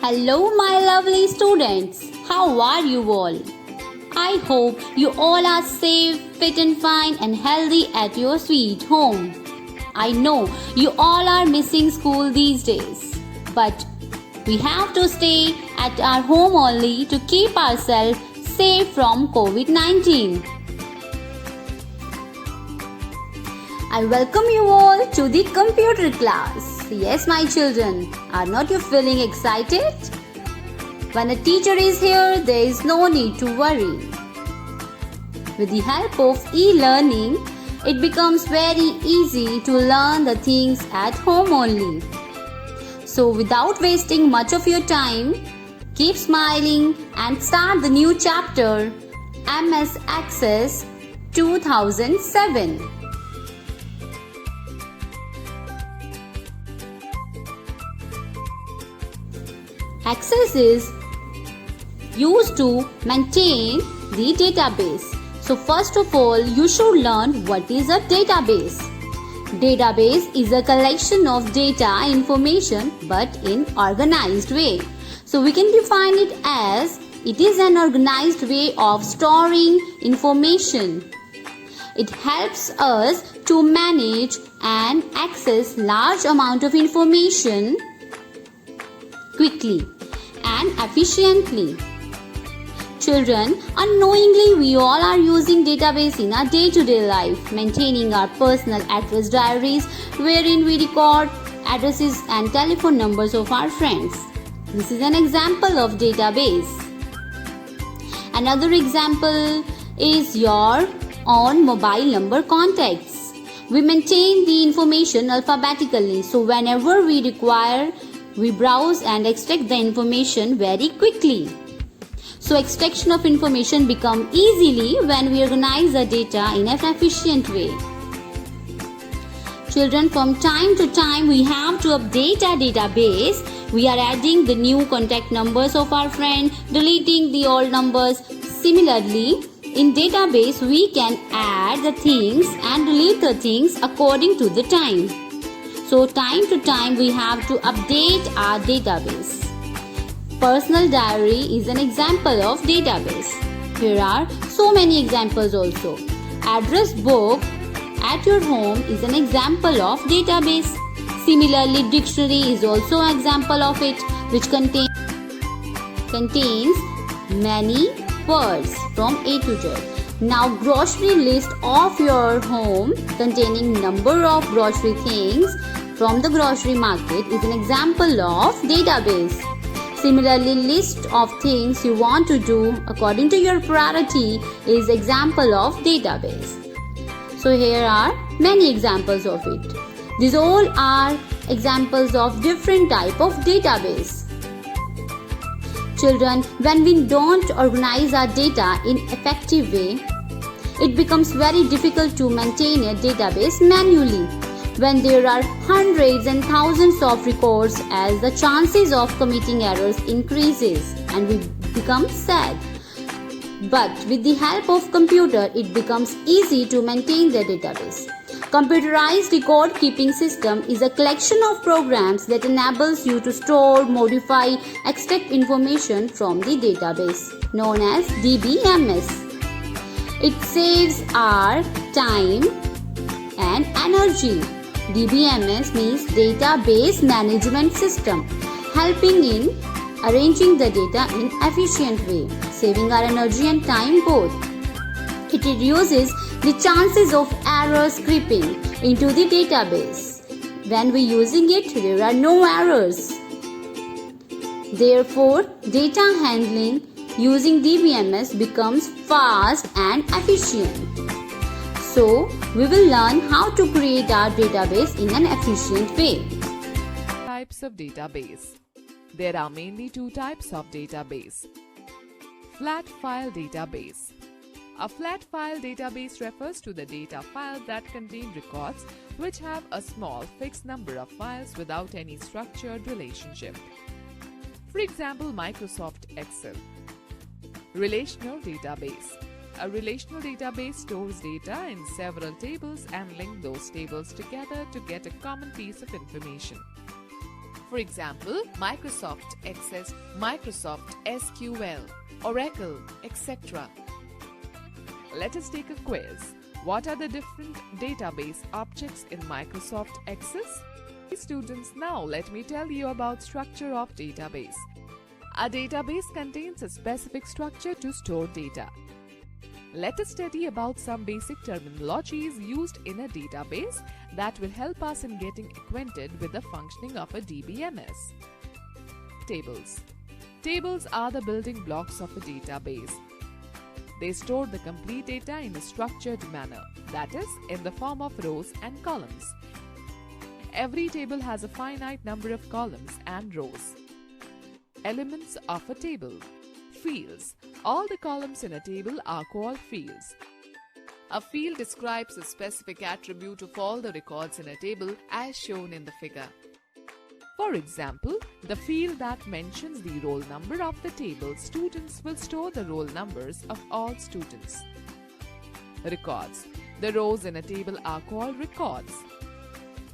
Hello, my lovely students. How are you all? I hope you all are safe, fit, and fine and healthy at your sweet home. I know you all are missing school these days, but we have to stay at our home only to keep ourselves safe from COVID 19. I welcome you all to the computer class. Yes, my children, are not you feeling excited? When a teacher is here, there is no need to worry. With the help of e-learning, it becomes very easy to learn the things at home only. So without wasting much of your time, keep smiling and start the new chapter, MS Access 2007. Access is used to maintain the database. So first of all, you should learn what is a database. Database is a collection of data information but in organized way. So we can define it as it is an organized way of storing information. It helps us to manage and access large amount of information quickly and efficiently. Children, unknowingly we all are using database in our day-to-day life, maintaining our personal address diaries wherein we record addresses and telephone numbers of our friends. This is an example of database. Another example is your own mobile number contacts. We maintain the information alphabetically, so whenever we require, we browse and extract the information very quickly. So extraction of information become easily when we organize the data in an efficient way. Children, from time to time we have to update our database. We are adding the new contact numbers of our friend, deleting the old numbers. Similarly, in database we can add the things and delete the things according to the time. So time to time we have to update our database. Personal diary is an example of database. Here are so many examples also. Address book at your home is an example of database. Similarly, dictionary is also an example of it, which contains many words from A to Z. Now, grocery list of your home containing number of grocery things from the grocery market is an example of database. Similarly, list of things you want to do according to your priority is example of database. So here are many examples of it. These all are examples of different type of database. Children, when we don't organize our data in effective way, it becomes very difficult to maintain a database manually. When there are hundreds and thousands of records, as the chances of committing errors increases and we become sad. But with the help of computer, it becomes easy to maintain the database. Computerized record keeping system is a collection of programs that enables you to store, modify, extract information from the database, known as DBMS. It saves our time and energy. DBMS means Database Management System, helping in arranging the data in efficient way, saving our energy and time both. It reduces the chances of errors creeping into the database. When we are using it, there are no errors. Therefore, data handling using DBMS becomes fast and efficient. So, we will learn how to create our database in an efficient way. Types of database. There are mainly two types of database. Flat file database. A flat file database refers to the data files that contain records which have a small fixed number of files without any structured relationship. For example, Microsoft Excel. Relational database. A relational database stores data in several tables and links those tables together to get a common piece of information. For example, Microsoft Access, Microsoft SQL, Oracle, etc. Let us take a quiz. What are the different database objects in Microsoft Access? Students, now let me tell you about structure of database. A database contains a specific structure to store data. Let us study about some basic terminologies used in a database that will help us in getting acquainted with the functioning of a DBMS. Tables. Tables are the building blocks of a database. They store the complete data in a structured manner, that is, in the form of rows and columns. Every table has a finite number of columns and rows. Elements of a table. Fields. All the columns in a table are called fields. A field describes a specific attribute of all the records in a table as shown in the figure. For example, the field that mentions the roll number of the table, students will store the roll numbers of all students. Records. The rows in a table are called records.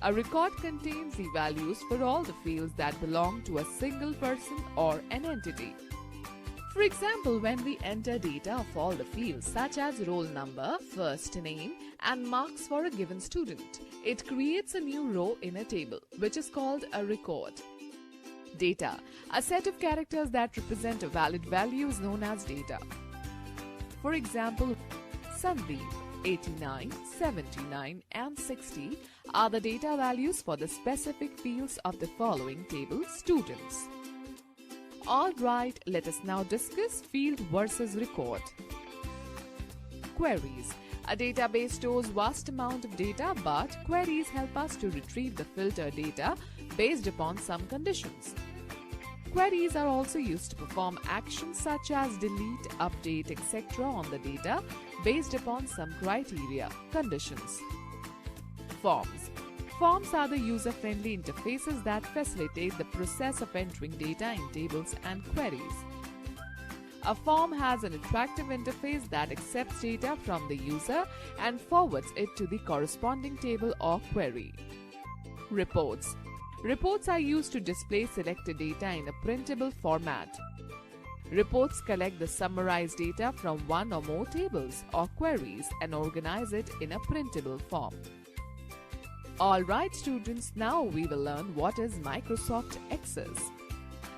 A record contains the values for all the fields that belong to a single person or an entity. For example, when we enter data of all the fields such as roll number, first name, and marks for a given student, it creates a new row in a table, which is called a record. Data. A set of characters that represent a valid value is known as data. For example, Sandeep, 89, 79, and 60 are the data values for the specific fields of the following table, students. Alright, let us now discuss field versus record. Queries. A database stores vast amount of data, but queries help us to retrieve the filtered data based upon some conditions. Queries are also used to perform actions such as delete, update, etc. on the data based upon some criteria, conditions. Forms. Forms are the user-friendly interfaces that facilitate the process of entering data in tables and queries. A form has an attractive interface that accepts data from the user and forwards it to the corresponding table or query. Reports. Reports are used to display selected data in a printable format. Reports collect the summarized data from one or more tables or queries and organize it in a printable form. Alright students, now we will learn what is Microsoft Access.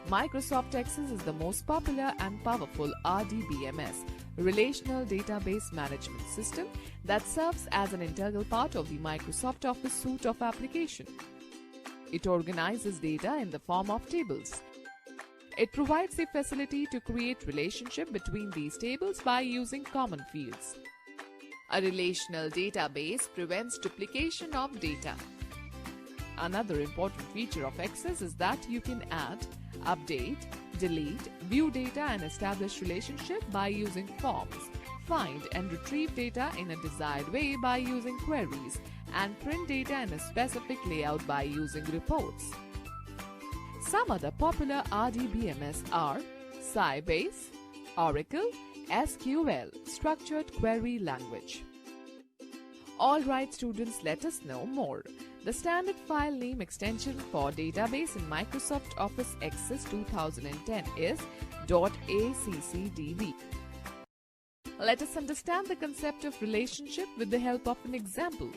Microsoft Access is the most popular and powerful RDBMS, Relational Database Management System, that serves as an integral part of the Microsoft Office suite of applications. It organizes data in the form of tables. It provides the facility to create relationship between these tables by using common fields. A relational database prevents duplication of data. Another important feature of Access is that you can add, update, delete, view data and establish relationship by using forms, find and retrieve data in a desired way by using queries, and print data in a specific layout by using reports. Some other popular RDBMS are Sybase, Oracle, SQL, Structured Query Language. Alright students, let us know more. The standard file name extension for database in Microsoft Office Access 2010 is .accdb. Let us understand the concept of relationship with the help of an example.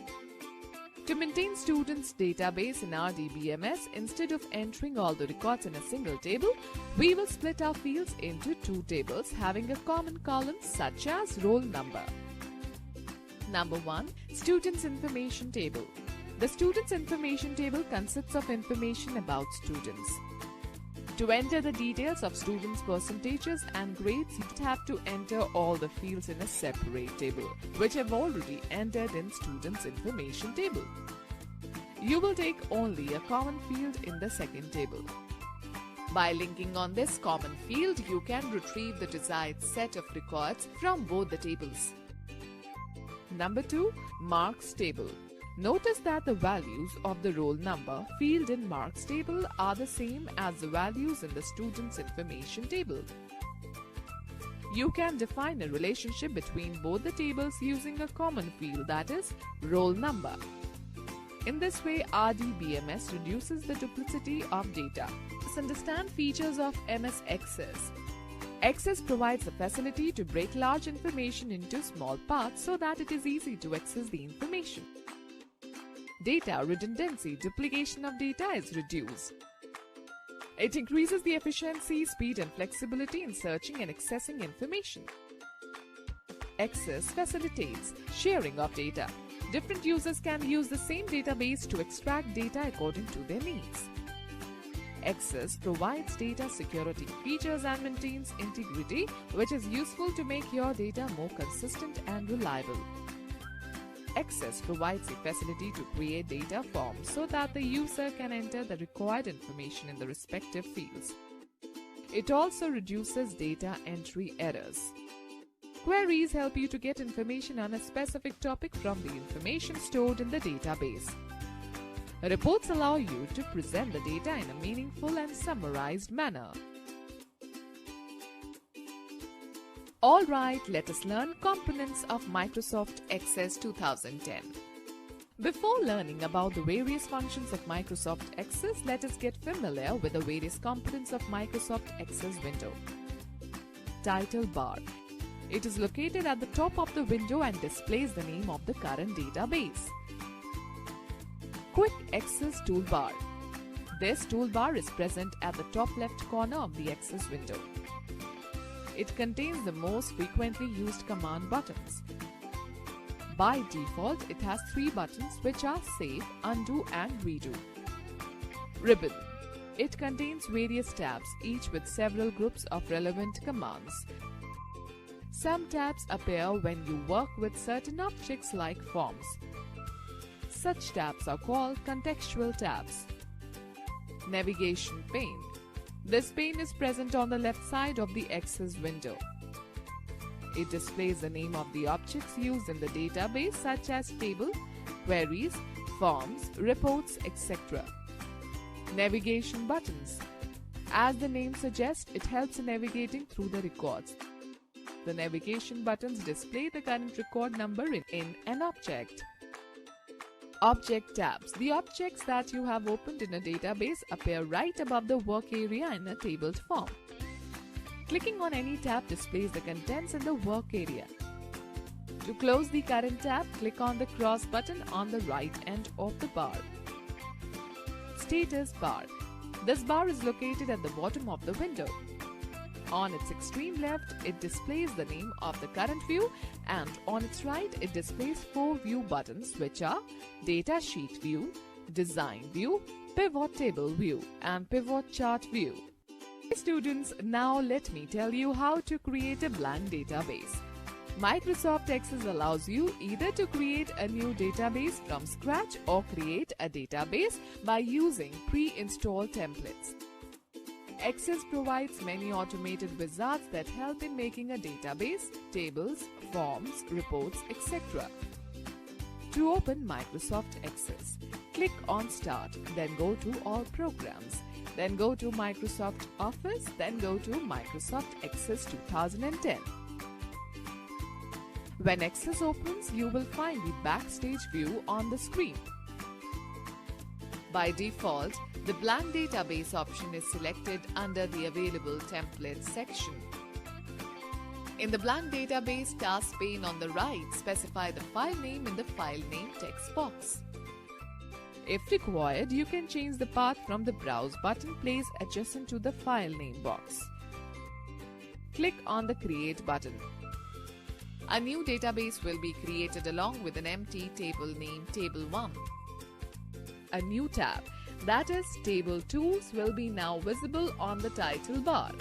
To maintain students' database in RDBMS, instead of entering all the records in a single table, we will split our fields into two tables having a common column such as roll number. Number 1. Students Information Table. The Students Information Table consists of information about students. To enter the details of students' percentages and grades, you have to enter all the fields in a separate table, which have already entered in Students Information Table. You will take only a common field in the second table. By linking on this common field, you can retrieve the desired set of records from both the tables. Number 2. Marks Table. Notice that the values of the roll number field in marks table are the same as the values in the students information table. You can define a relationship between both the tables using a common field, that is, roll number. In this way, RDBMS reduces the duplicity of data. Let's understand features of MS Access. Access provides the facility to break large information into small parts so that it is easy to access the information. Data redundancy, duplication of data is reduced. It increases the efficiency, speed and flexibility in searching and accessing information. Access facilitates sharing of data. Different users can use the same database to extract data according to their needs. Access provides data security features and maintains integrity, which is useful to make your data more consistent and reliable. Access provides the facility to create data forms so that the user can enter the required information in the respective fields. It also reduces data entry errors. Queries help you to get information on a specific topic from the information stored in the database. Reports allow you to present the data in a meaningful and summarized manner. Alright, let us learn components of Microsoft Access 2010. Before learning about the various functions of Microsoft Access, let us get familiar with the various components of Microsoft Access window. Title bar. It is located at the top of the window and displays the name of the current database. Quick Access toolbar. This toolbar is present at the top left corner of the Access window. It contains the most frequently used command buttons. By default, it has 3 buttons which are Save, Undo and Redo. Ribbon. It contains various tabs, each with several groups of relevant commands. Some tabs appear when you work with certain objects like forms. Such tabs are called contextual tabs. Navigation pane. This pane is present on the left side of the Access window. It displays the name of the objects used in the database such as table, queries, forms, reports, etc. Navigation buttons. As the name suggests, it helps in navigating through the records. The navigation buttons display the current record number in an object. Object tabs. The objects that you have opened in a database appear right above the work area in a tabled form. Clicking on any tab displays the contents in the work area. To close the current tab, click on the cross button on the right end of the bar. Status bar. This bar is located at the bottom of the window. On its extreme left, it displays the name of the current view, and on its right, it displays 4 view buttons which are Data Sheet View, Design View, Pivot Table View and Pivot Chart View. Hey students, now let me tell you how to create a blank database. Microsoft Access allows you either to create a new database from scratch or create a database by using pre-installed templates. Access provides many automated wizards that help in making a database, tables, forms, reports, etc. To open Microsoft Access, click on Start, then go to All Programs, then go to Microsoft Office, then go to Microsoft Access 2010. When Access opens, you will find the Backstage view on the screen. By default, the blank database option is selected under the Available Templates section. In the blank database task pane on the right, specify the file name in the file name text box. If required, you can change the path from the Browse button placed adjacent to the file name box. Click on the Create button. A new database will be created along with an empty table named Table 1. A new tab, that is Table Tools, will be now visible on the title bar.